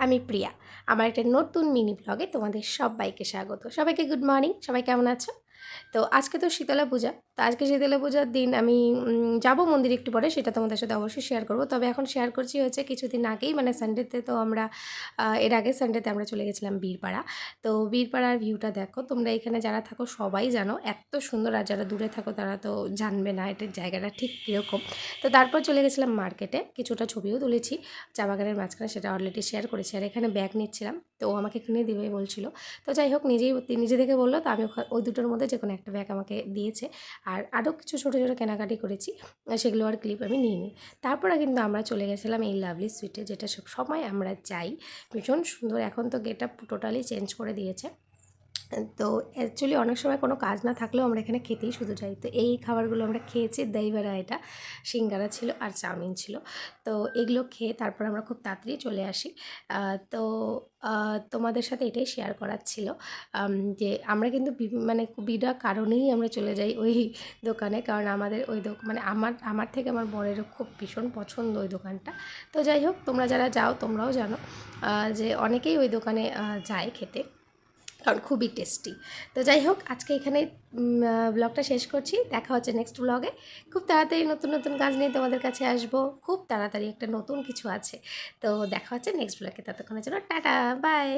আমি প্রিয়া। আমার একটা নতুন মিনি ব্লগে তোমাদের সবাইকে স্বাগত। সবাইকে গুড মর্নিং। সবাই কেমন আছো? তো আজকে তো শীতলা পূজা। তো আজকে শীতলা পূজার দিন আমি যাবো মন্দিরে একটু পরে, সেটা তোমাদের সাথে অবশ্যই শেয়ার করব। তবে এখন শেয়ার করছি হচ্ছে কিছুদিন আগেই, মানে সানডেতে তো আমরা এর আগের সানডেতে আমরা চলে গেছিলাম বীরপাড়া। তো বীরপাড়ার ভিউটা দেখো, তোমরা এখানে যারা থাকো সবাই জানো এত সুন্দর, আর যারা দূরে থাকো তারা তো জানবে না এটার জায়গাটা ঠিক কীরকম। তো তারপর চলে গেছিলাম মার্কেটে, কিছুটা ছবিও তুলেছি চা বাগানের মাঝখানে, সেটা অলরেডি শেয়ার করেছি। আর এখানে ব্যাগ নিচ্ছিলাম, তো ও আমাকে কিনে দিবে বলছিল। তো যাই হোক, নিজে থেকে বললো, তো আমি ওই দুটোর মধ্যে যে কোনো একটা ব্যাগ আমাকে দিয়েছে। আর আরও কিছু ছোটো ছোটো কেনাকাটি করেছি, সেগুলো আর ক্লিপ আমি নিইনি। তারপরে কিন্তু আমরা চলে গেছিলাম এই লাভলি সুইটে, যেটা সব সময় আমরা যাই। ভীষণ সুন্দর, এখন তো গেট আপ টোটালি চেঞ্জ করে দিয়েছে। তো অ্যাকচুয়ালি অনেক সময় কোনো কাজ না থাকলেও আমরা এখানে খেতেই শুধু যাই। তো এই খাবারগুলো আমরা খেয়েছি, দই বড়া, এটা সিঙ্গারা ছিল আর চাউমিন ছিল। তো এগুলো খেয়ে তারপর আমরা খুব তাড়াতাড়ি চলে আসি। তো তোমাদের সাথে এটাই শেয়ার করার ছিল, যে আমরা কিন্তু মানে বিনা কারণেই আমরা চলে যাই ওই দোকানে, কারণ আমাদের ওই মানে আমার থেকে আমার বরেরও খুব ভীষণ পছন্দ ওই দোকানটা। তো যাই হোক, তোমরা যারা যাও তোমরাও জানো যে অনেকেই ওই দোকানে যায় খেতে, কারণ খুবই টেস্টি। তো যাই হোক, আজকে এখানে ব্লগটা শেষ করছি। দেখা হচ্ছে নেক্সট ব্লগে। খুব তাড়াতাড়ি নতুন নতুন কাজ নিয়ে তোমাদের কাছে আসবো। খুব তাড়াতাড়ি একটা নতুন কিছু আছে। তো দেখা হচ্ছে নেক্সট ব্লগে। ততক্ষণের জন্য টাটা, বাই।